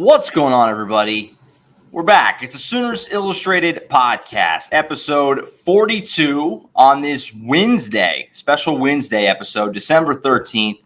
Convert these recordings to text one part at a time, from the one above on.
What's going on, everybody? We're back. It's the Sooners Illustrated podcast, episode 42 on this Wednesday, special Wednesday episode, December 13th,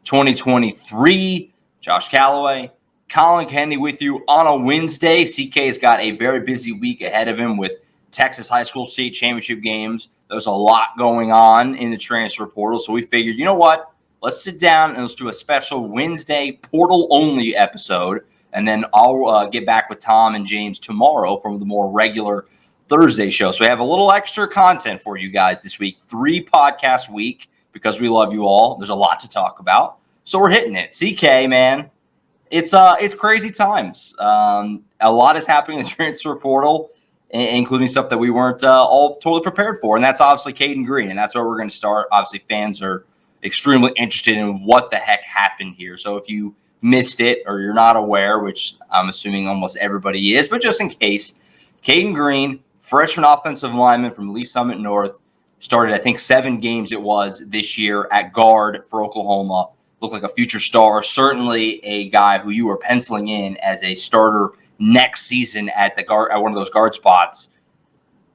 2023. Josh Callaway, Collin Kennedy with you on a Wednesday. CK's got a very busy week ahead of him with Texas high school state championship games. There's a lot going on in the transfer portal, so we figured, you know what? Let's sit down and let's do a special Wednesday portal-only episode. And then I'll get back with Tom and James tomorrow from the more regular Thursday show. So we have a little extra content for you guys this week. 3 podcast week because we love you all. There's a lot to talk about. So we're hitting it. CK, man, it's crazy times. A lot is happening in the transfer portal, including stuff that we weren't all totally prepared for. And that's obviously Cayden Green. And that's where we're going to start. Obviously, fans are extremely interested in what the heck happened here. So if you missed it or you're not aware, which I'm assuming almost everybody is, but just in case, Cayden Green, freshman offensive lineman from Lee Summit North, started, I think, 7 games it was this year at guard for Oklahoma. Looked like a future star, certainly a guy who you were penciling in as a starter next season at the guard, at one of those guard spots.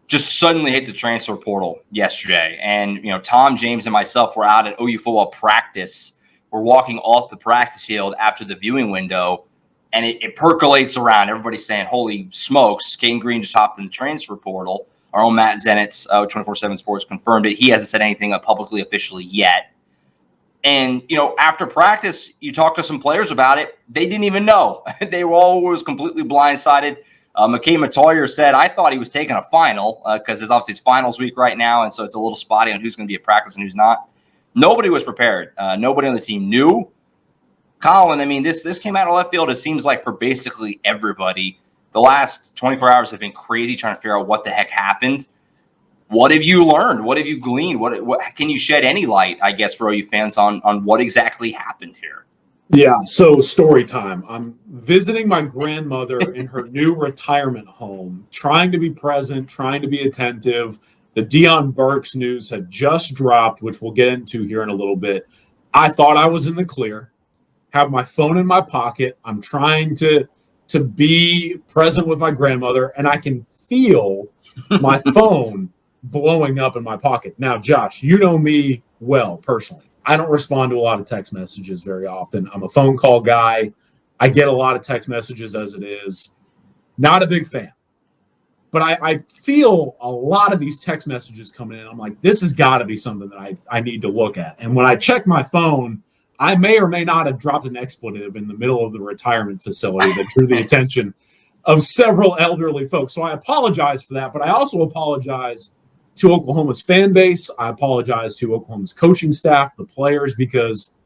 Just suddenly hit the transfer portal yesterday. And, you know, Tom, James, and myself were out at OU football practice. We're walking off the practice field after the viewing window, and it percolates around. Everybody's saying, holy smokes, Cayden Green just hopped in the transfer portal. Our own Matt Zenitz, 24/7 Sports, confirmed it. He hasn't said anything publicly officially yet. And, you know, after practice, you talk to some players about it. They didn't even know. They were always completely blindsided. McKay Matoyer said, I thought he was taking a final because obviously it's finals week right now, and so it's a little spotty on who's going to be at practice and who's not. Nobody was prepared. Nobody on the team knew. Collin, I mean, this came out of left field, it seems like, for basically everybody. The last 24 hours have been crazy trying to figure out what the heck happened. What have you learned? What have you gleaned? What can you shed any light, I guess, for OU fans on what exactly happened here? Yeah, so story time. I'm visiting my grandmother in her new retirement home, trying to be present, trying to be attentive. The Deion Burks news had just dropped, which we'll get into here in a little bit. I thought I was in the clear, have my phone in my pocket. I'm trying to be present with my grandmother, and I can feel my phone blowing up in my pocket. Now, Josh, you know me well personally. I don't respond to a lot of text messages very often. I'm a phone call guy. I get a lot of text messages as it is. Not a big fan. But I feel a lot of these text messages coming in. I'm like, this has got to be something that I need to look at. And when I check my phone, I may or may not have dropped an expletive in the middle of the retirement facility that drew the attention of several elderly folks. So I apologize for that. But I also apologize to Oklahoma's fan base. I apologize to Oklahoma's coaching staff, the players, because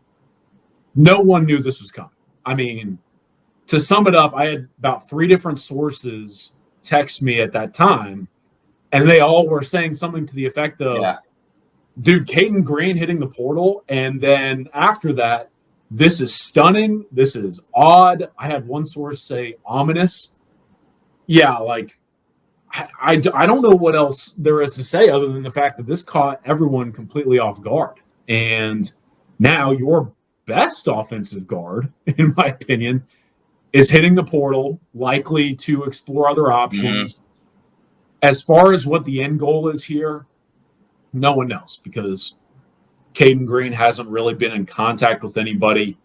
no one knew this was coming. I mean, to sum it up, I had about 3 different sources text me at that time, and they all were saying something to the effect of, dude, Cayden Green hitting the portal, and then after that, this is stunning, this is odd. I had one source say ominous. Yeah, like, I don't know what else there is to say other than the fact that this caught everyone completely off guard. And now your best offensive guard, in my opinion, is hitting the portal, likely to explore other options. Mm-hmm. As far as what the end goal is here, no one knows because Cayden Green hasn't really been in contact with anybody.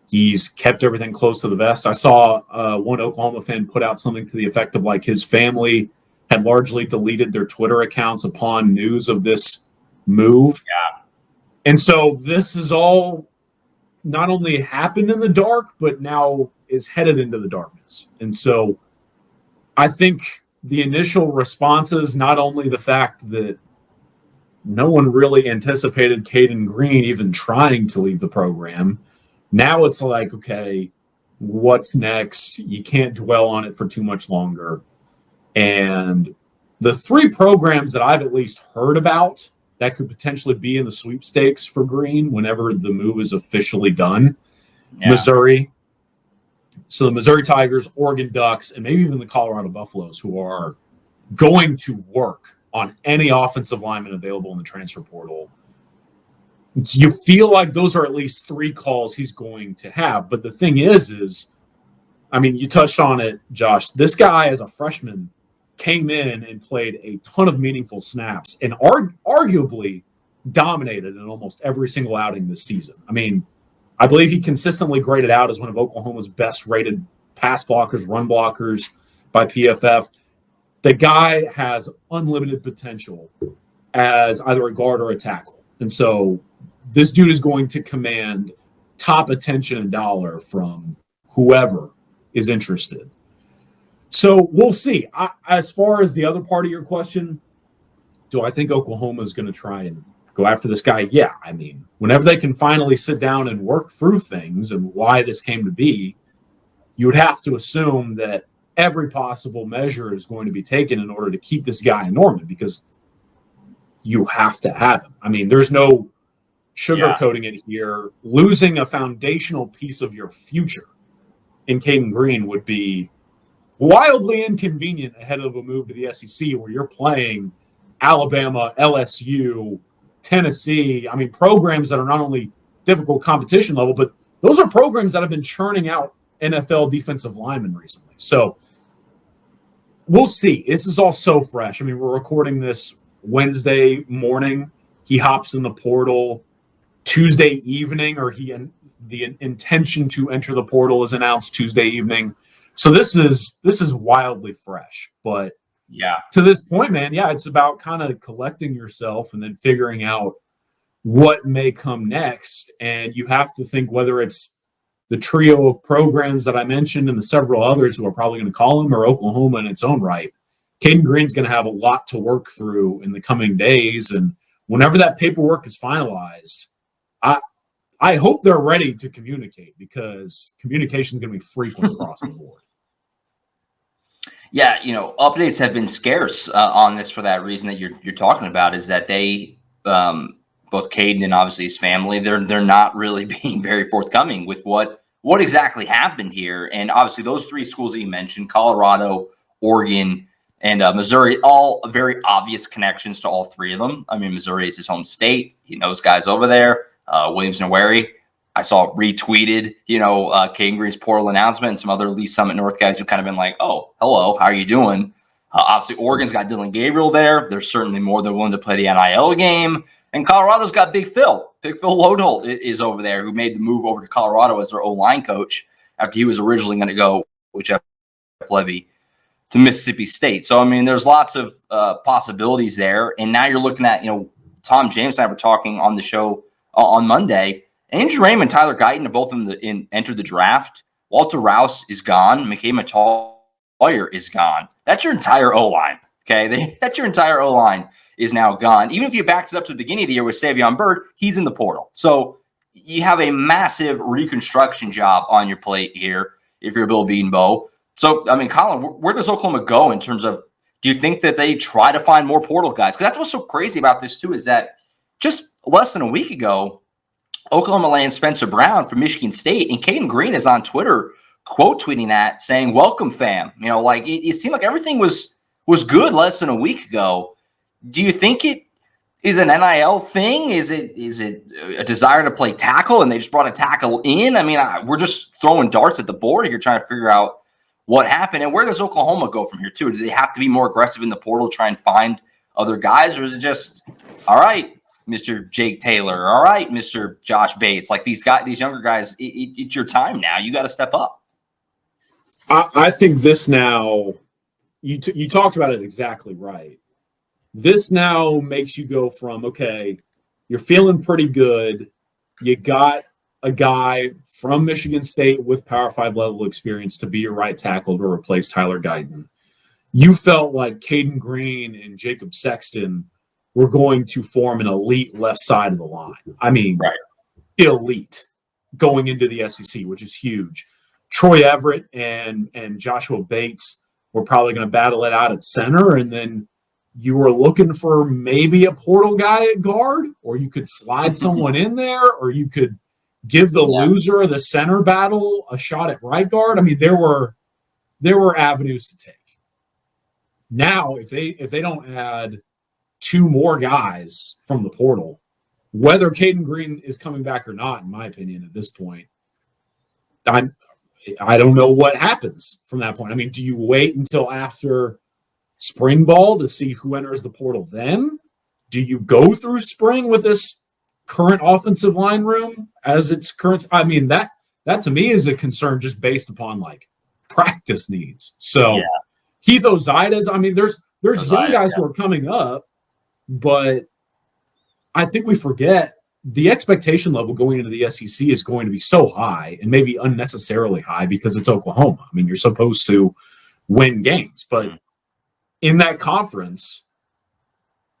He's kept everything close to the vest. I saw one Oklahoma fan put out something to the effect of like his family had largely deleted their Twitter accounts upon news of this move. Yeah. And so this is all not only happened in the dark, but now is headed into the darkness. And so I think the initial responses, not only the fact that no one really anticipated Cayden Green even trying to leave the program, now it's like, okay, what's next? You can't dwell on it for too much longer. And the 3 programs that I've at least heard about that could potentially be in the sweepstakes for Green whenever the move is officially done. Yeah. Missouri. So the Missouri Tigers, Oregon Ducks, and maybe even the Colorado Buffaloes, who are going to work on any offensive lineman available in the transfer portal. You feel like those are at least 3 calls he's going to have. But the thing is I mean, you touched on it, Josh. This guy, as a freshman, came in and played a ton of meaningful snaps and arguably dominated in almost every single outing this season. I mean, I believe he consistently graded out as one of Oklahoma's best rated pass blockers, run blockers by PFF. The guy has unlimited potential as either a guard or a tackle. And so this dude is going to command top attention and dollar from whoever is interested. So we'll see. As far as the other part of your question, do I think Oklahoma is going to try and go after this guy? Yeah. I mean, whenever they can finally sit down and work through things and why this came to be, you would have to assume that every possible measure is going to be taken in order to keep this guy in Norman, because you have to have him. I mean, there's no sugarcoating it here. Losing a foundational piece of your future in Cayden Green would be wildly inconvenient ahead of a move to the SEC where you're playing Alabama, LSU, Tennessee. I mean, programs that are not only difficult competition level, but those are programs that have been churning out NFL defensive linemen recently. So we'll see. This is all so fresh. I mean, we're recording this Wednesday morning. He hops in the portal Tuesday evening, or the intention to enter the portal is announced Tuesday evening. So this is wildly fresh. But yeah, to this point, man, it's about kind of collecting yourself and then figuring out what may come next. And you have to think whether it's the trio of programs that I mentioned and the several others who are probably going to call him, or Oklahoma in its own right. Cayden Green's going to have a lot to work through in the coming days. And whenever that paperwork is finalized, I hope they're ready to communicate, because communication is going to be frequent across the board. Yeah, updates have been scarce on this for that reason that you're talking about, is that they, both Cayden and obviously his family, they're not really being very forthcoming with what exactly happened here. And obviously those three schools that you mentioned, Colorado, Oregon, and Missouri, all very obvious connections to all three of them. I mean, Missouri is his home state. He knows guys over there. Williams-Nwaneri, I saw retweeted, Cayden Green's portal announcement, and some other Lee Summit North guys have kind of been like, oh, hello, how are you doing? Obviously, Oregon's got Dylan Gabriel there. They're certainly more than willing to play the NIL game. And Colorado's got Big Phil. Big Phil Lodeholt is over there, who made the move over to Colorado as their O-line coach after he was originally going to go with Jeff Levy to Mississippi State. So, I mean, there's lots of possibilities there. And now you're looking at, Tom James and I were talking on the show on Monday. Andrew Raymond, Tyler Guyton, both of them entered the draft. Walter Rouse is gone. McKay Mettauer is gone. That's your entire O-line, okay? That's your entire O-line is now gone. Even if you backed it up to the beginning of the year with Savion Byrd, he's in the portal. So you have a massive reconstruction job on your plate here if you're Bill Bedenbaugh. So, I mean, Collin, where does Oklahoma go in terms of, do you think that they try to find more portal guys? Because that's what's so crazy about this, too, is that just less than a week ago, Oklahoma landed Spencer Brown from Michigan State, and Cayden Green is on Twitter quote tweeting that, saying, "Welcome, fam." It seemed like everything was good less than a week ago. Do you think it is an NIL thing? Is it a desire to play tackle, and they just brought a tackle in? I mean, we're just throwing darts at the board here, trying to figure out what happened. And where does Oklahoma go from here, too? Do they have to be more aggressive in the portal, try and find other guys, or is it just, all right, Mr. Jake Taylor, all right, Mr. Josh Bates, like these younger guys, it's your time now. You got to step up. I think this now, you talked about it exactly right. This now makes you go from, okay, you're feeling pretty good. You got a guy from Michigan State with Power 5 level experience to be your right tackle to replace Tyler Guyton. You felt like Cayden Green and Jacob Sexton were going to form an elite left side of the line. I mean, right. Elite going into the SEC, which is huge. Troy Everett and Joshua Bates were probably going to battle it out at center, and then you were looking for maybe a portal guy at guard, or you could slide someone in there, or you could give the loser of the center battle a shot at right guard. I mean, there were avenues to take. Now, if they don't add two more guys from the portal, whether Cayden Green is coming back or not, in my opinion, at this point, I don't know what happens from that point. I mean, do you wait until after spring ball to see who enters the portal then? Do you go through spring with this current offensive line room as its current? I mean, that to me is a concern just based upon like practice needs. So Keith Ozaidas, I mean, there's young guys who are coming up, but I think we forget the expectation level going into the SEC is going to be so high and maybe unnecessarily high because it's Oklahoma. I mean, you're supposed to win games, but in that conference,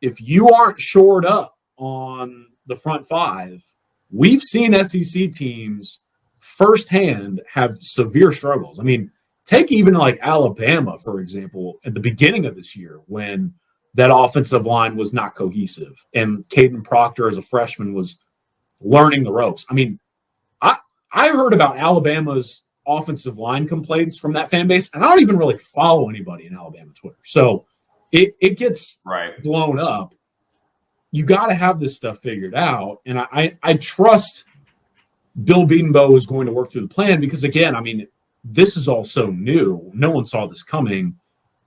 if you aren't shored up on the front five, we've seen SEC teams firsthand have severe struggles. I mean, take even like Alabama, for example, at the beginning of this year when that offensive line was not cohesive and Caden Proctor as a freshman was learning the ropes. I mean, I heard about Alabama's offensive line complaints from that fan base, and I don't even really follow anybody in Alabama Twitter. So it gets blown up. You got to have this stuff figured out. And I trust Bill Bedenbaugh is going to work through the plan because, again, I mean, this is all so new. No one saw this coming.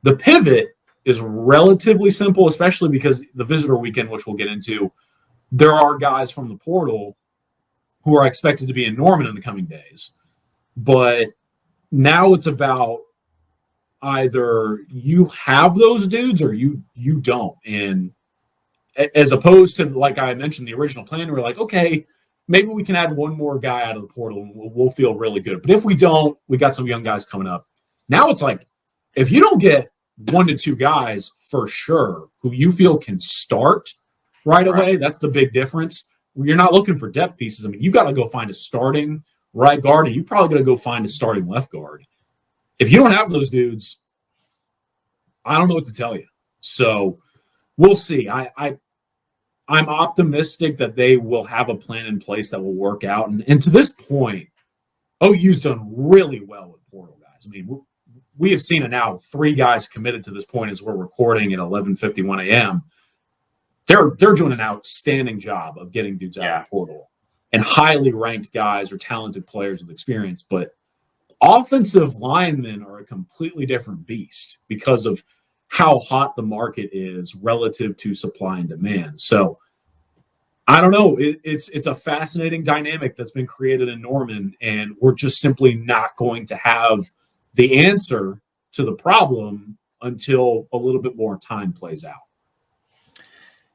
The pivot is relatively simple, especially because the visitor weekend, which we'll get into, there are guys from the portal who are expected to be in Norman in the coming days. But now it's about either you have those dudes or you don't. And as opposed to, like I mentioned, the original plan, we're like, okay, maybe we can add one more guy out of the portal and we'll feel really good. But if we don't, we got some young guys coming up. Now it's like, if you don't get 1 to 2 guys for sure who you feel can start right away, that's the big difference. You're not looking for depth pieces. I mean, you got to go find a starting right guard, and you probably got to go find a starting left guard. If you don't have those dudes, I don't know what to tell you. So we'll see. I'm optimistic that they will have a plan in place that will work out. And to this point, OU's done really well with portal guys. I mean, we have seen it now. 3 guys committed to this point as we're recording at 11:51 a.m. They're doing an outstanding job of getting dudes out of the portal and highly ranked guys or talented players with experience. But offensive linemen are a completely different beast because of how hot the market is relative to supply and demand. So I don't know. It's a fascinating dynamic that's been created in Norman, and we're just simply not going to have the answer to the problem until a little bit more time plays out.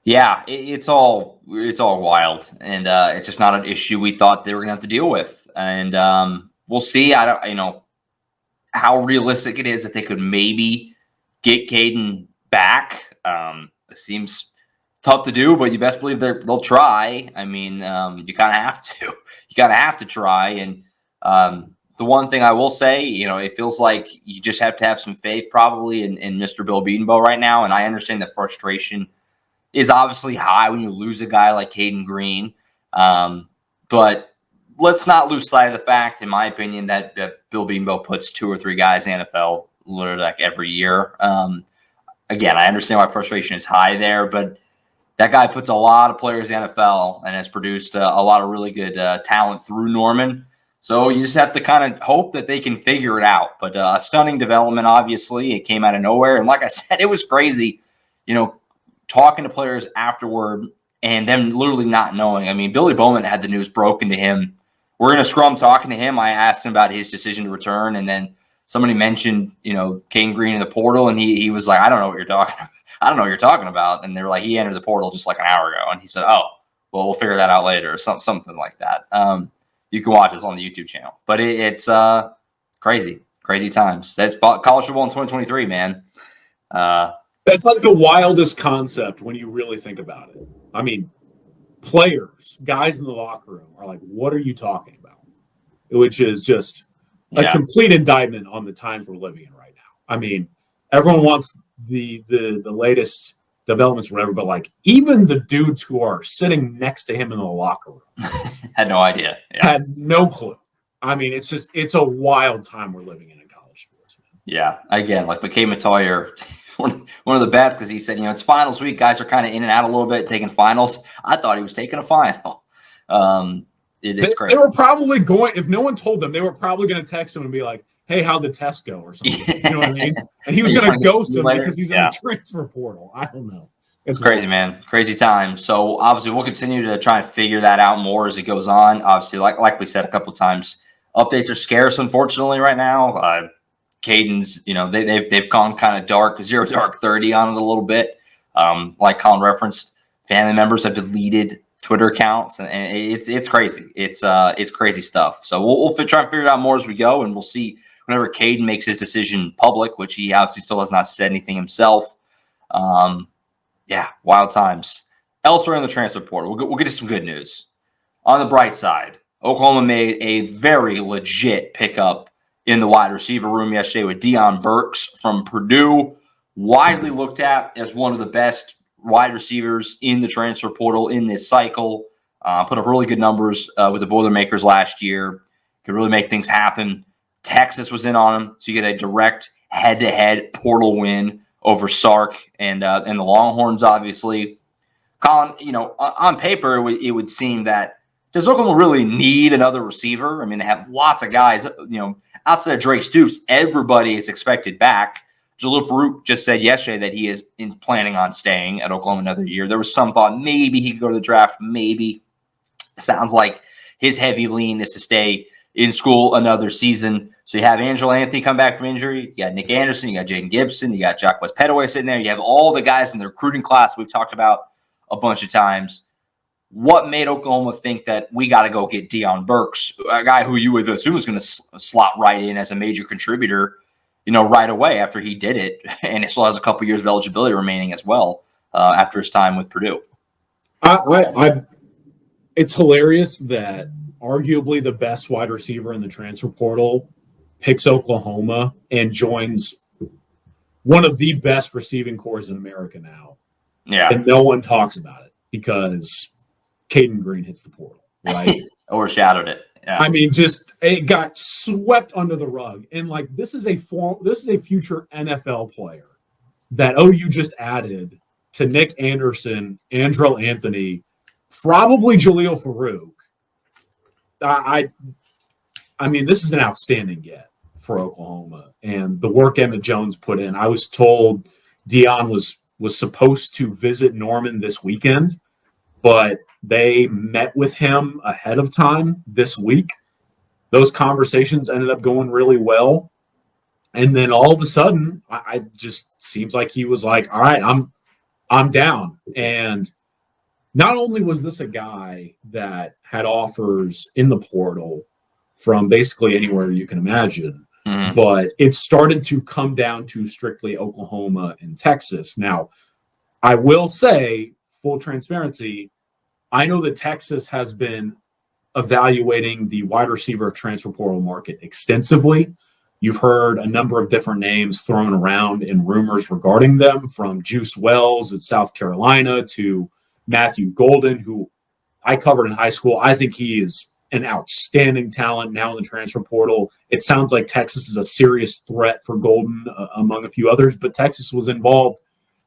Yeah, it's all wild, and it's just not an issue we thought they were going to have to deal with. And we'll see. I don't, how realistic it is that they could maybe get Cayden back. It seems tough to do, but you best believe they'll try. I mean, you kind of have to. You kind of have to try. And the one thing I will say, it feels like you just have to have some faith probably in Mr. Bill Bedenbaugh right now. And I understand the frustration is obviously high when you lose a guy like Cayden Green. But let's not lose sight of the fact, in my opinion, that Bill Bedenbaugh puts 2 or 3 guys in the NFL literally like every year. Again, I understand why frustration is high there, but that guy puts a lot of players in the NFL and has produced a lot of really good talent through Norman. So you just have to kind of hope that they can figure it out. But a stunning development, obviously. It came out of nowhere. And like I said, it was crazy, talking to players afterward and them literally not knowing. I mean, Billy Bowman had the news broken to him. We're in a scrum talking to him. I asked him about his decision to return, and then somebody mentioned, Cayden Green in the portal, and he was like, I don't know what you're talking about. I don't know what you're talking about. And they were like, he entered the portal just like an hour ago. And he said, oh, well, we'll figure that out later, or something like that. You can watch this on the YouTube channel. But it's crazy times. That's college football in 2023, man. That's like the wildest concept when you really think about it. I mean, players, guys in the locker room are like, what are you talking about? Which is just a complete indictment on the times we're living in right now. I mean, everyone wants the latest developments or whatever, but like even the dudes who are sitting next to him in the locker room had no idea. Had no clue. I mean, it's a wild time we're living in college sports, man. Yeah. Again, like McKay Matoyer, one of the best, because he said, it's finals week. Guys are kind of in and out a little bit, taking finals. I thought he was taking a final. It's crazy. They were probably going, if no one told them, they were probably going to text him and be like, hey, how'd the test go or something? You know what I mean? And he was going to ghost him because he's in the transfer portal. I don't know. It's crazy, man. Crazy time. So obviously we'll continue to try and figure that out more as it goes on. Obviously, like we said a couple times, updates are scarce, unfortunately, right now. Cayden's, they've gone kind of dark, 0 dark 30 on it a little bit. Like Collin referenced, family members have deleted Twitter accounts, and it's crazy. It's crazy stuff. So we'll try and figure it out more as we go, and we'll see whenever Cayden makes his decision public, which he obviously still has not said anything himself. Yeah, wild times. Elsewhere in the transfer portal, we'll get to some good news. On the bright side, Oklahoma made a very legit pickup in the wide receiver room yesterday with Deion Burks from Purdue, widely looked at as one of the best wide receivers in the transfer portal in this cycle. Put up really good numbers with the Boilermakers last year. Could really make things happen. Texas was in on him, so you get a direct head-to-head portal win over Sark and the Longhorns, obviously. Collin, on paper, it would seem that does Oklahoma really need another receiver? I mean, they have lots of guys. Outside of Drake Stoops, everybody is expected back. Jalil Farouk just said yesterday that he is planning on staying at Oklahoma another year. There was some thought maybe he could go to the draft. Maybe. Sounds like his heavy lean is to stay in school another season. So you have Angelo Anthony come back from injury. You got Nick Anderson. You got Jaden Gibson. You got Jacques Petaway sitting there. You have all the guys in the recruiting class we've talked about a bunch of times. What made Oklahoma think that we got to go get Deion Burks, a guy who you would assume is going to slot right in as a major contributor, right away after he did it, and it still has a couple years of eligibility remaining as well after his time with Purdue? It's hilarious that arguably the best wide receiver in the transfer portal picks Oklahoma and joins one of the best receiving corps in America now. Yeah. And no one talks about it because Cayden Green hits the portal, right? Overshadowed it. Yeah. I mean, it got swept under the rug. And this is a future NFL player that OU just added to Nick Anderson, Andrel Anthony, probably Jalil Farouk. I mean, this is an outstanding get for Oklahoma, and the work Emmett Jones put in. I was told Deion was supposed to visit Norman this weekend, but they met with him ahead of time this week. Those conversations ended up going really well, and then all of a sudden, I just seems like he was like, "All right, I'm down." And not only was this a guy that had offers in the portal from basically anywhere you can imagine, but it started to come down to strictly Oklahoma and Texas. Now, I will say, full transparency, I know that Texas has been evaluating the wide receiver transfer portal market extensively. You've heard a number of different names thrown around in rumors regarding them, from Juice Wells at South Carolina to Matthew Golden, who I covered in high school. I think he is an outstanding talent now in the transfer portal. It sounds like Texas is a serious threat for Golden, among a few others, but Texas was involved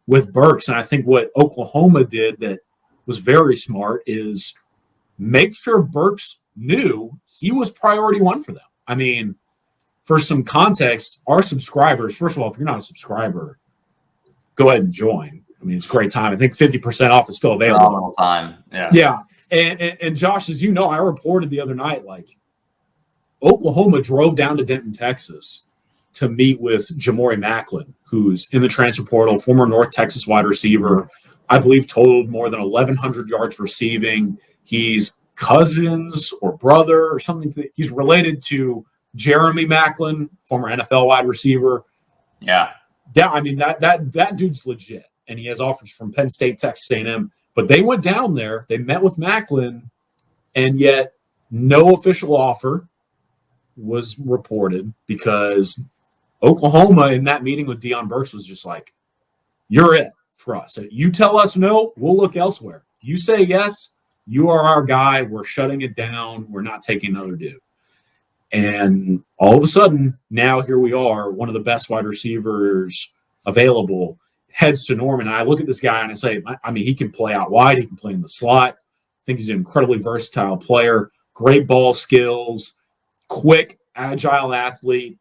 with Burks. And I think what Oklahoma did that was very smart is make sure Burks knew he was priority one for them. I mean, for some context, our subscribers, first of all, if you're not a subscriber, go ahead and join. I mean, it's a great time. I think 50% off is still available. Phenomenal time. Yeah. Yeah. And Josh, as you know, I reported the other night, Oklahoma drove down to Denton, Texas to meet with Jamori Macklin, who's in the transfer portal, former North Texas wide receiver, I believe totaled more than 1,100 yards receiving. He's cousins or brother or something. He's related to Jeremy Macklin, former NFL wide receiver. Yeah. Yeah, I mean, that dude's legit. And he has offers from Penn State, Texas A&M. But they went down there, they met with Macklin, and yet no official offer was reported because Oklahoma in that meeting with Deion Burks was just like, you're it for us. You tell us no, we'll look elsewhere. You say yes, you are our guy. We're shutting it down. We're not taking another dude. And all of a sudden, now here we are, one of the best wide receivers available, heads to Norman. And I look at this guy and I say, I mean, he can play out wide. He can play in the slot. I think he's an incredibly versatile player. great ball skills, quick, agile athlete,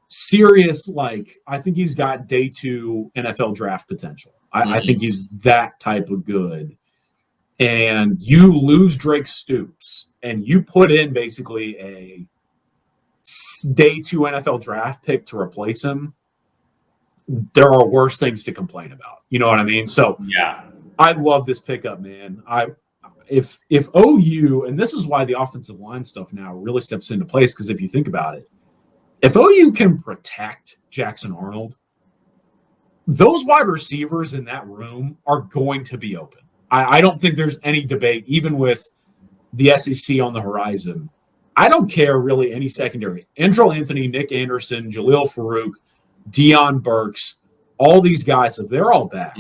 serious. I think he's got day 2 NFL draft potential. I think he's that type of good. And you lose Drake Stoops, and you put in basically a day 2 NFL draft pick to replace him. There are worse things to complain about. You know what I mean? So yeah, I love this pickup, man. If OU, and this is why the offensive line stuff now really steps into place, because if you think about it, if OU can protect Jackson Arnold, those wide receivers in that room are going to be open. I don't think there's any debate, even with the SEC on the horizon. I don't care really any secondary. Andrel Anthony, Nick Anderson, Jaleel Farouk, Deion Burks, all these guys, if they're all back,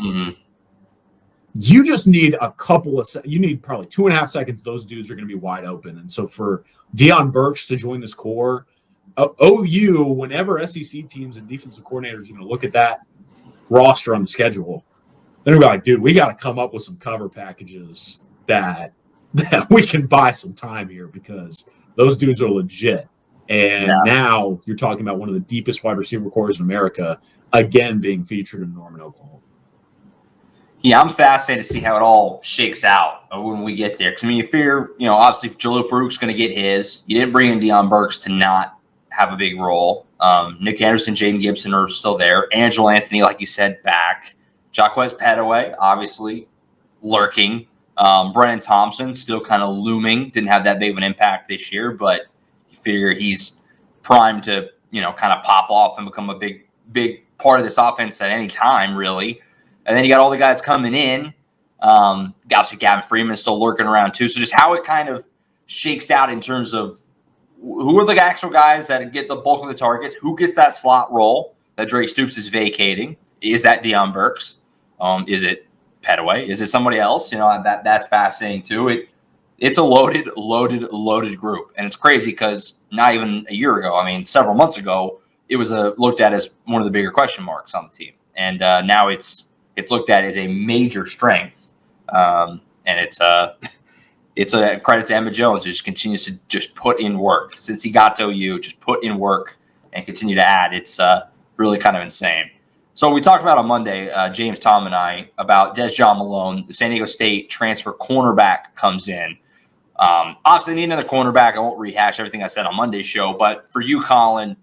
you just need a couple of you need probably 2.5 seconds. Those dudes are going to be wide open. And so for Deion Burks to join this core, OU, whenever SEC teams and defensive coordinators are going to look at that roster on the schedule, they're going to be like, dude, we got to come up with some cover packages that we can buy some time here, because those dudes are legit. And now you're talking about one of the deepest wide receiver cores in America, again, being featured in Norman, Oklahoma. Yeah, I'm fascinated to see how it all shakes out when we get there. Because, I mean, you figure, obviously Jaleel Farouk's going to get his. You didn't bring in Deion Burks to not have a big role. Nick Anderson, Jaden Gibson are still there. Andrel Anthony, like you said, back. Jacquez Petaway, obviously, lurking. Brennan Thompson, still kind of looming. Didn't have that big of an impact this year, but you figure he's primed to, kind of pop off and become a big part of this offense at any time, really. And then you got all the guys coming in. Obviously, Gavin Freeman's still lurking around, too. So just how it kind of shakes out in terms of who are the actual guys that get the bulk of the targets, who gets that slot role that Drake Stoops is vacating. Is that Deion Burks? Is it Petaway? Is it somebody else? That's fascinating, too. It's a loaded group. And it's crazy because not even a year ago, I mean, several months ago, it was looked at as one of the bigger question marks on the team. And now it's looked at as a major strength. And it's a credit to Emma Jones, who just continues to just put in work. Since he got to OU, just put in work and continue to add. It's really kind of insane. So we talked about on Monday, James, Tom, and I, about Desjon Malone. The San Diego State transfer cornerback comes in. Obviously, they need another cornerback. I won't rehash everything I said on Monday's show. But for you, Collin,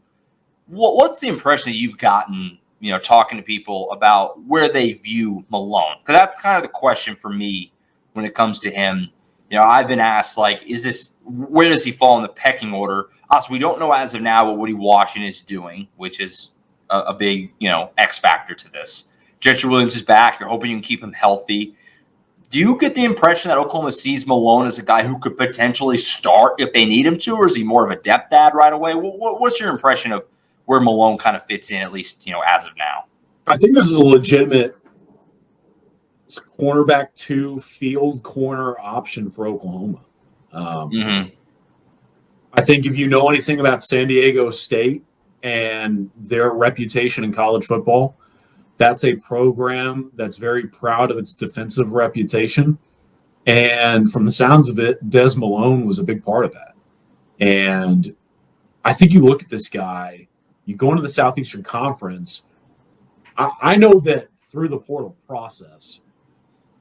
what's the impression that you've gotten, talking to people about where they view Malone? Because that's kind of the question for me when it comes to him. I've been asked, where does he fall in the pecking order? Also, we don't know as of now what Woody Washington is doing, which is a big, X factor to this. Jetcher Williams is back. You're hoping you can keep him healthy. Do you get the impression that Oklahoma sees Malone as a guy who could potentially start if they need him to, or is he more of a depth add right away? What's your impression of where Malone kind of fits in, at least, as of now? I think this is a legitimate cornerback 2 field corner option for Oklahoma. I think if you know anything about San Diego State and their reputation in college football, that's a program that's very proud of its defensive reputation. And from the sounds of it, Des Malone was a big part of that. And I think you look at this guy, you go into the Southeastern Conference. I know that through the portal process,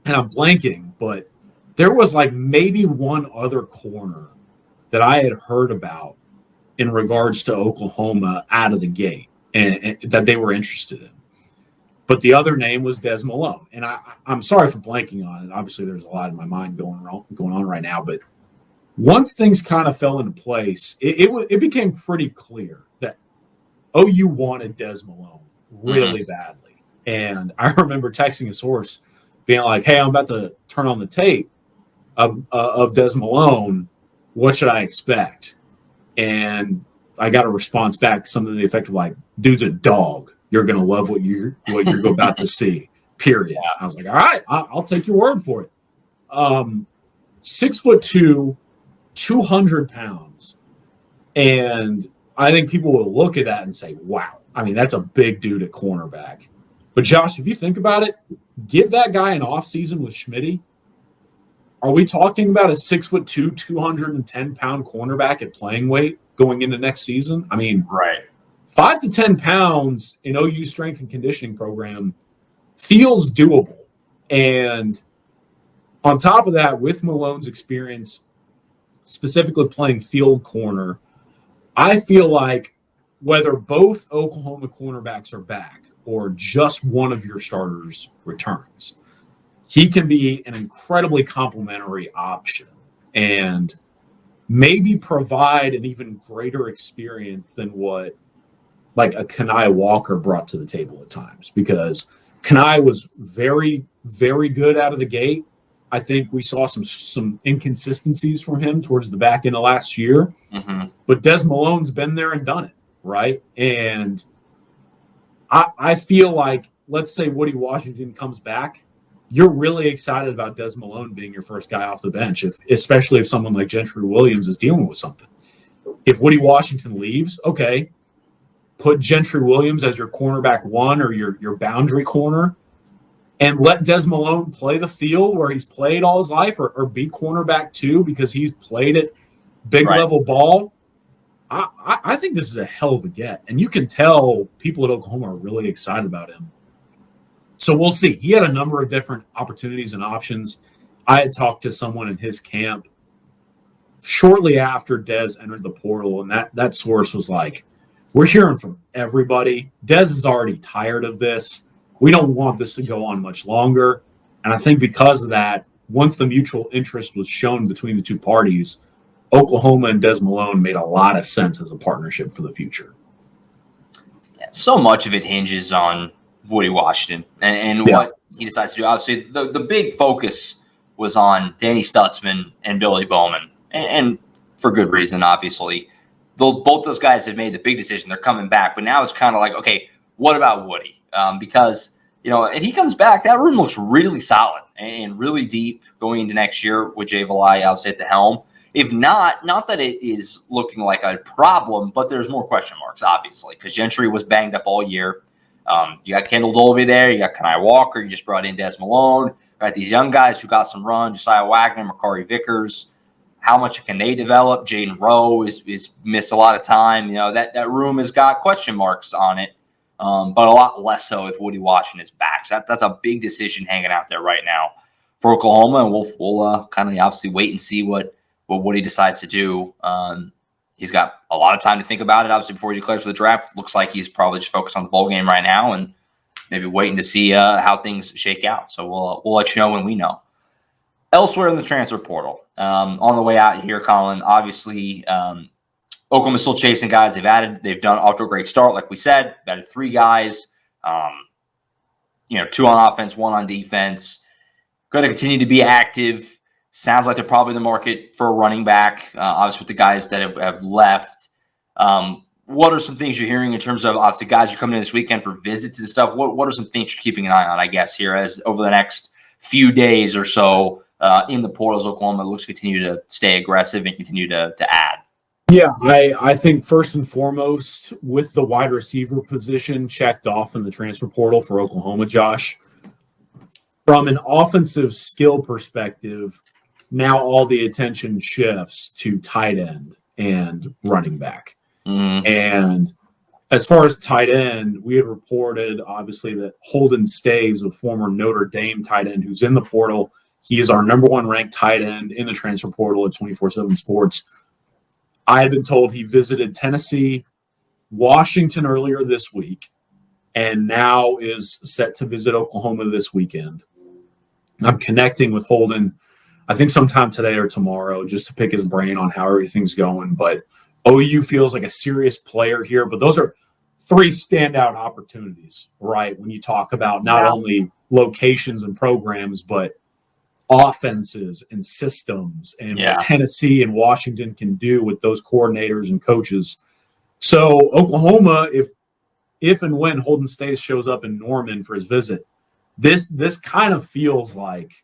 and I'm blanking, but there was maybe one other corner that I had heard about in regards to Oklahoma out of the gate and that they were interested in. But the other name was Des Malone. And I'm sorry for blanking on it. Obviously, there's a lot in my mind going on right now. But once things kind of fell into place, it became pretty clear that OU wanted Des Malone really badly. And I remember texting a source being like, hey, I'm about to turn on the tape of Des Malone. What should I expect? And I got a response back, something to the effect of dude's a dog. You're going to love what you're about to see, period. Yeah. I was like, all right, I'll take your word for it. 6'2", 200 pounds. And I think people will look at that and say, wow. I mean, that's a big dude at cornerback. But Josh, if you think about it, give that guy an offseason with Schmitty. are we talking about a 6'2", 210-pound cornerback at playing weight going into next season? I mean, Right. 5 to 10 pounds in OU strength and conditioning program feels doable. And on top of that, with Malone's experience, specifically playing field corner, I feel like whether both Oklahoma cornerbacks are back or just one of your starters returns, he can be an incredibly complimentary option and maybe provide an even greater experience than what like a Kenai Walker brought to the table at times, because Kenai was very, very good out of the gate. I think we saw some inconsistencies from him towards the back end of last year. Mm-hmm. But Des Malone's been there and done it, right? And I feel like, let's say Woody Washington comes back, you're really excited about Des Malone being your first guy off the bench, especially if someone like Gentry Williams is dealing with something. If Woody Washington leaves, okay, put Gentry Williams as your cornerback one or your boundary corner, and let Des Malone play the field where he's played all his life, or be cornerback two because he's played at big level ball. I think this is a hell of a get. And you can tell people at Oklahoma are really excited about him. So we'll see. He had a number of different opportunities and options. I had talked to someone in his camp shortly after Dez entered the portal, and that source was like, we're hearing from everybody. Dez is already tired of this. We don't want this to go on much longer. And I think because of that, once the mutual interest was shown between the two parties, Oklahoma and Des Malone made a lot of sense as a partnership for the future. Yeah, so much of it hinges on Woody Washington and what he decides to do. Obviously, the big focus was on Danny Stutzman and Billy Bowman, and for good reason, obviously. Both those guys have made the big decision. They're coming back. But now it's kind of like, okay, what about Woody? Because, if he comes back, that room looks really solid and really deep going into next year with Jay Valai obviously at the helm. If not that it is looking like a problem, but there's more question marks, obviously, because Gentry was banged up all year. You got Kendall Dolby there. You got Kenai Walker. You just brought in Des Malone. You got these young guys who got some run, Josiah Wagner, Makari Vickers. How much can they develop? Jaden Rowe is missed a lot of time. That room has got question marks on it, but a lot less so if Woody Washington is back. So that's a big decision hanging out there right now for Oklahoma, and we'll kind of obviously wait and see what Woody decides to do. He's got a lot of time to think about it, obviously, before he declares for the draft. Looks like he's probably just focused on the bowl game right now and maybe waiting to see how things shake out. So we'll let you know when we know. Elsewhere in the transfer portal, on the way out here, Collin, obviously, Oklahoma's still chasing guys. They've done off to a great start, like we said. They've added 3 guys, 2 on offense, 1 on defense. Going to continue to be active. Sounds like they're probably in the market for a running back, obviously with the guys that have left. What are some things you're hearing in terms of, obviously, guys who are coming in this weekend for visits and stuff? What are some things you're keeping an eye on, I guess, here as over the next few days or so in the portals? Oklahoma looks to continue to stay aggressive and continue to add. Yeah, I think first and foremost, with the wide receiver position checked off in the transfer portal for Oklahoma, Josh, from an offensive skill perspective, now all the attention shifts to tight end and running back. Mm-hmm. And as far as tight end, we had reported, obviously, that Holden Stays, a former Notre Dame tight end who's in the portal. He is our number 1 ranked tight end in the transfer portal at 24/7 Sports. I had been told he visited Tennessee, Washington earlier this week, and now is set to visit Oklahoma this weekend. And I'm connecting with Holden, I think sometime today or tomorrow, just to pick his brain on how everything's going. But OU feels like a serious player here. But those are 3 standout opportunities, right? When you talk about not only locations and programs, but offenses and systems and what Tennessee and Washington can do with those coordinators and coaches. So Oklahoma, if and when Holden Stays shows up in Norman for his visit, this kind of feels like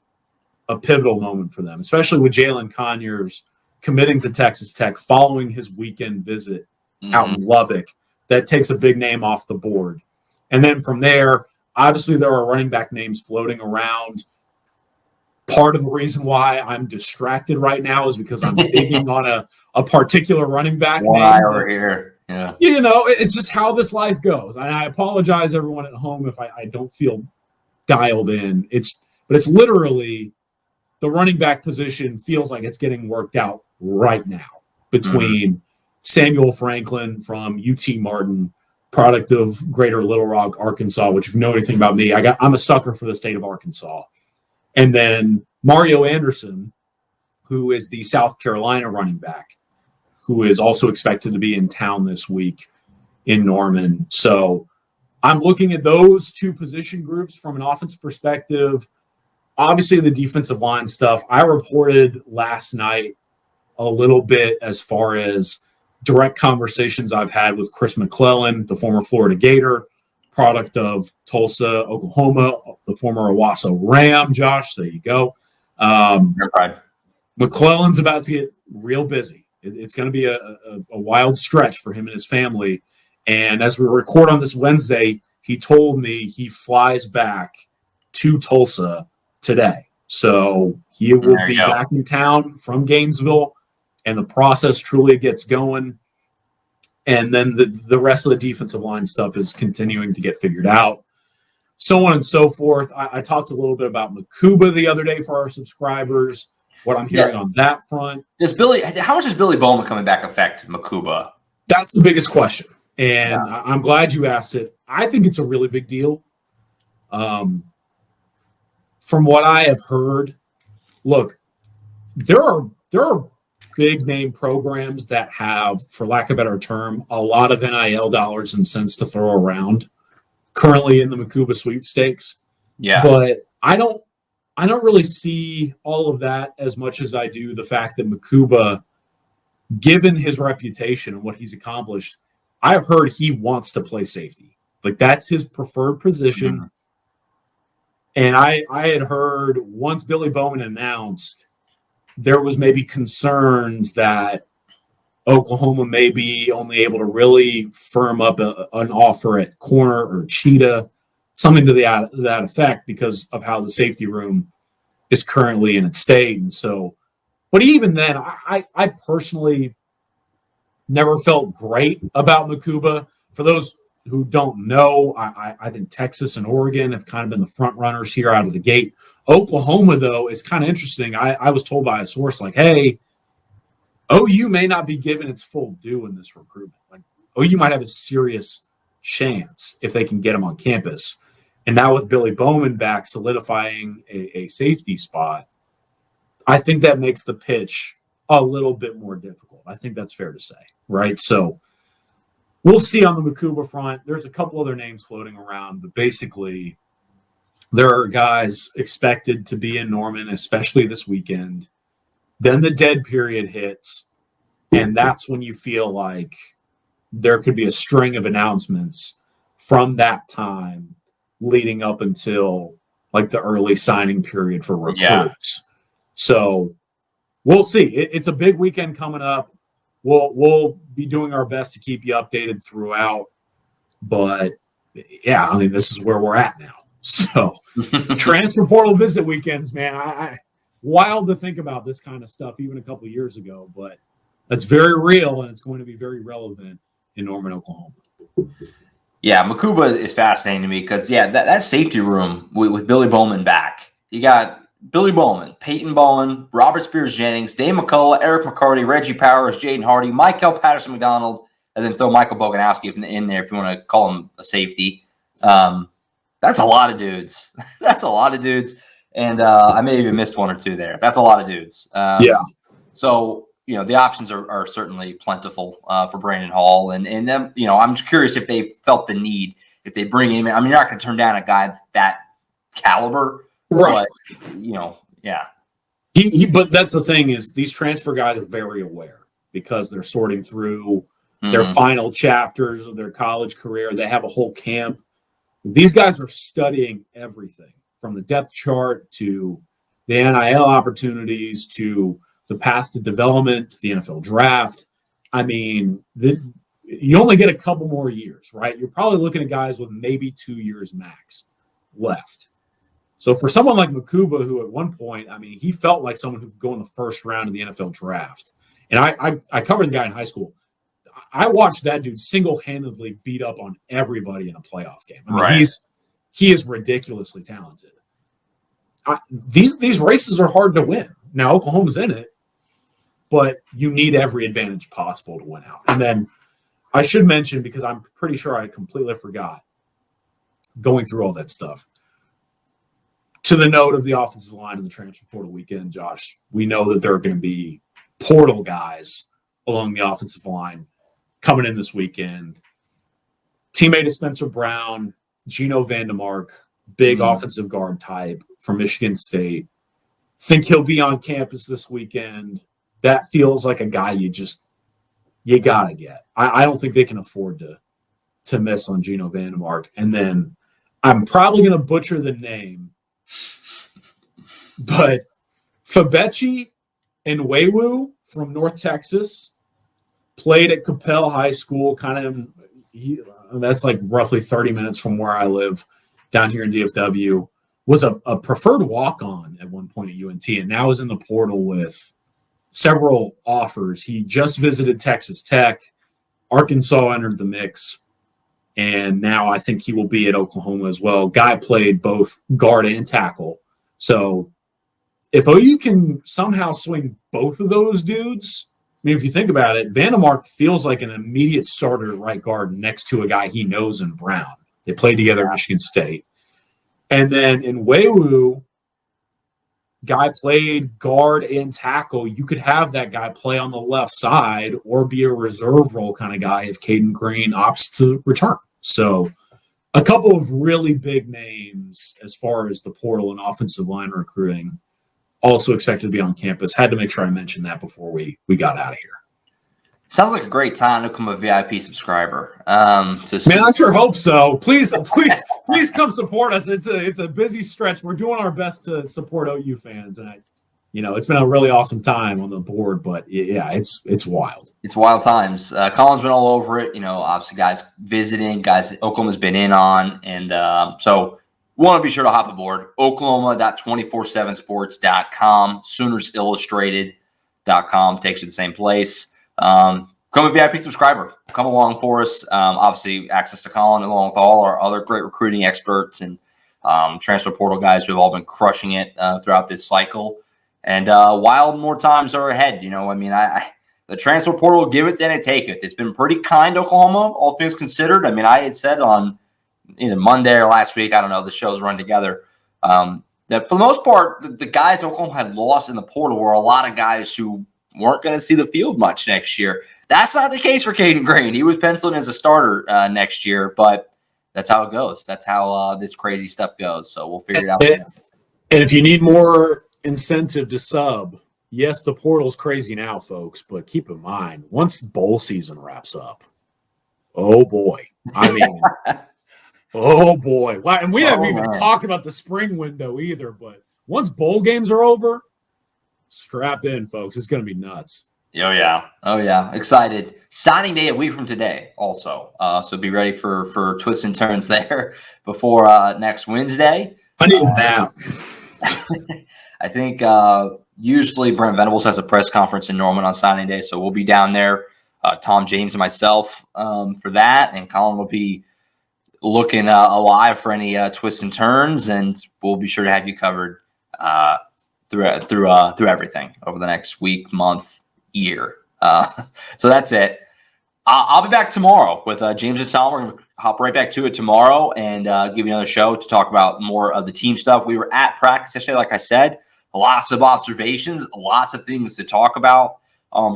a pivotal moment for them, especially with Jalen Conyers committing to Texas Tech following his weekend visit out in Lubbock. That takes a big name off the board. And then from there, obviously there are running back names floating around. Part of the reason why I'm distracted right now is because I'm digging on a particular running back One name. eye over here. Yeah. It's just how this life goes. And I apologize, everyone at home, if I don't feel dialed in. But it's literally the running back position feels like it's getting worked out right now between Samuel Franklin from UT Martin, product of Greater Little Rock, Arkansas, which if you know anything about me, I'm a sucker for the state of Arkansas. And then Mario Anderson, who is the South Carolina running back, who is also expected to be in town this week in Norman. So I'm looking at those two position groups from an offensive perspective. Obviously, the defensive line stuff. I reported last night a little bit as far as direct conversations I've had with Chris McClellan, the former Florida Gator, product of Tulsa, Oklahoma, the former Owasso Ram. Josh, there you go. McClellan's about to get real busy. It's going to be a wild stretch for him and his family. And as we record on this Wednesday, he told me he flies back to Tulsa today. So he will be back in town from Gainesville, and the process truly gets going. And then the rest of the defensive line stuff is continuing to get figured out, so on and so forth. I talked a little bit about Makuba the other day for our subscribers, what I'm hearing on that front. How much does Billy Bowman coming back affect Makuba? That's the biggest question. And I'm glad you asked it. I think it's a really big deal. From what I have heard, look, there are big name programs that have, for lack of a better term, a lot of NIL dollars and cents to throw around currently in the Makuba sweepstakes. Yeah. But I don't really see all of that as much as I do the fact that Makuba, given his reputation and what he's accomplished, I've heard he wants to play safety. Like, that's his preferred position. Mm-hmm. And I had heard once Billy Bowman announced, there was maybe concerns that Oklahoma may be only able to really firm up an offer at corner or cheetah, something to that effect, because of how the safety room is currently in its state. And so, but even then, I personally never felt great about Makuba. For those who don't know, I think Texas and Oregon have kind of been the front runners here out of the gate. Oklahoma, though, is kind of interesting. I was told by a source, like, hey, OU may not be given its full due in this recruitment. Like, OU might have a serious chance if they can get him on campus. And now with Billy Bowman back solidifying a safety spot, I think that makes the pitch a little bit more difficult. I think that's fair to say, right? So we'll see on the Makuba front. There's a couple other names floating around, but basically there are guys expected to be in Norman, especially this weekend. Then the dead period hits, and that's when you feel like there could be a string of announcements from that time leading up until like the early signing period for recruits. Yeah. So we'll see. It's a big weekend coming up. We'll be doing our best to keep you updated throughout. But yeah, I mean, this is where we're at now. So transfer portal visit weekends, man. I wild to think about this kind of stuff even a couple of years ago, but that's very real, and it's going to be very relevant in Norman, Oklahoma. Yeah, Makuba is fascinating to me because, that safety room with Billy Bowman back. You got Billy Bowman, Peyton Bowen, Robert Spears-Jennings, Dave McCullough, Eric McCarty, Reggie Powers, Jaden Hardy, Michael Patterson-McDonald, and then throw Michael Boganowski in there if you want to call him a safety. That's a lot of dudes. That's a lot of dudes. And I may have even missed one or two there. That's a lot of dudes. So, the options are certainly plentiful for Brandon Hall. And them, I'm just curious if they felt the need, if they bring him in. I mean, you're not going to turn down a guy that caliber. Right. But, yeah. But that's the thing is these transfer guys are very aware because they're sorting through their final chapters of their college career. They have a whole camp. These guys are studying everything from the depth chart to the NIL opportunities to the path to development to the NFL draft. I mean, you only get a couple more years, right? You're probably looking at guys with maybe 2 years max left. So for someone like Makuba, who at one point, I mean, he felt like someone who could go in the first round of the NFL draft. And I covered the guy in high school. I watched that dude single-handedly beat up on everybody in a playoff game. I mean, Right. he is ridiculously talented. These races are hard to win. Now, Oklahoma's in it, but you need every advantage possible to win out. And then I should mention, because I'm pretty sure I completely forgot going through all that stuff, to the note of the offensive line in the transfer portal weekend, Josh, we know that there are going to be portal guys along the offensive line coming in this weekend. Teammate of Spencer Brown, Geno Vandemark, big offensive guard type from Michigan State. Think he'll be on campus this weekend. That feels like a guy you got to get. I don't think they can afford to miss on Geno Vandemark. And then I'm probably going to butcher the name, but Fabechi Nwewu from North Texas played at Capel High School, that's like roughly 30 minutes from where I live down here in DFW, was a preferred walk-on at one point at UNT, and now is in the portal with several offers. He just visited Texas Tech. Arkansas entered the mix, and now I think he will be at Oklahoma as well. Guy played both guard and tackle. So if OU can somehow swing both of those dudes, I mean, if you think about it, Vandemark feels like an immediate starter at right guard next to a guy he knows in Brown. They played together at Michigan State. And then in Nwewu, guy played guard and tackle. You could have that guy play on the left side or be a reserve role kind of guy if Cayden Green opts to return. So a couple of really big names as far as the portal and offensive line recruiting also expected to be on campus. Had to make sure I mentioned that before we got out of here. Sounds like a great time to become a VIP subscriber. Man, I sure hope so. Please come support us. It's a busy stretch. We're doing our best to support OU fans, and it's been a really awesome time on the board. But yeah, it's wild. It's wild times. Collin's been all over it. Obviously, guys visiting, guys Oklahoma's been in on, and so want to be sure to hop aboard. Oklahoma.247sports.com, SoonersIllustrated.com takes you to the same place. Become a VIP subscriber. Come along for us. Obviously, access to Collin along with all our other great recruiting experts and transfer portal guys who have all been crushing it throughout this cycle. And wild more times are ahead. The transfer portal, give it, then it taketh. It's been pretty kind, Oklahoma, all things considered. I had said on either Monday or last week, I don't know, the shows run together, that for the most part, the guys Oklahoma had lost in the portal were a lot of guys who weren't going to see the field much next year. That's not the case for Cayden Green. He was penciled as a starter next year, but that's how it goes. That's how this crazy stuff goes. So we'll figure it out. And if you need more incentive to sub, yes, the portal's crazy now, folks, but keep in mind, once bowl season wraps up, oh boy. Oh boy. Wow. And we haven't even talked about the spring window either, but once bowl games are over, strap in, folks. It's going to be nuts. Oh, yeah. Excited. Signing day a week from today also. So be ready for twists and turns there before next Wednesday. I need a nap. I think usually Brent Venables has a press conference in Norman on signing day, so we'll be down there, Tom James and myself for that, and Collin will be looking alive for any twists and turns, and we'll be sure to have you covered through everything over the next week, month, year. So that's it. I'll be back tomorrow with James and Tom. We're going to hop right back to it tomorrow and give you another show to talk about more of the team stuff. We were at practice yesterday, like I said. Lots of observations, lots of things to talk about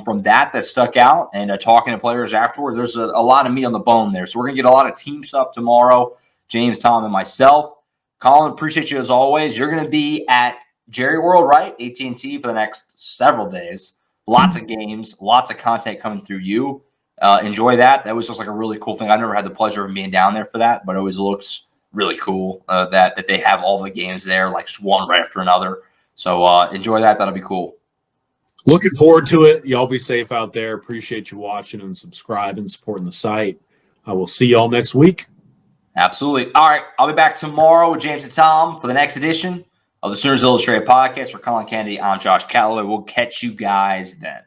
from that stuck out, and talking to players afterward. There's a lot of meat on the bone there. So we're going to get a lot of team stuff tomorrow, James, Tom, and myself. Collin, appreciate you as always. You're going to be at Jerry World, right? AT&T for the next several days. Lots of games, lots of content coming through you. Enjoy that. That was just like a really cool thing. I've never had the pleasure of being down there for that, but it always looks really cool that they have all the games there, like just one right after another. So enjoy that. That'll be cool. Looking forward to it. Y'all be safe out there. Appreciate you watching and subscribing, supporting the site. I will see y'all next week. Absolutely. All right. I'll be back tomorrow with James and Tom for the next edition of the Sooners Illustrated podcast. For Collin Kennedy, I'm Josh Callaway. We'll catch you guys then.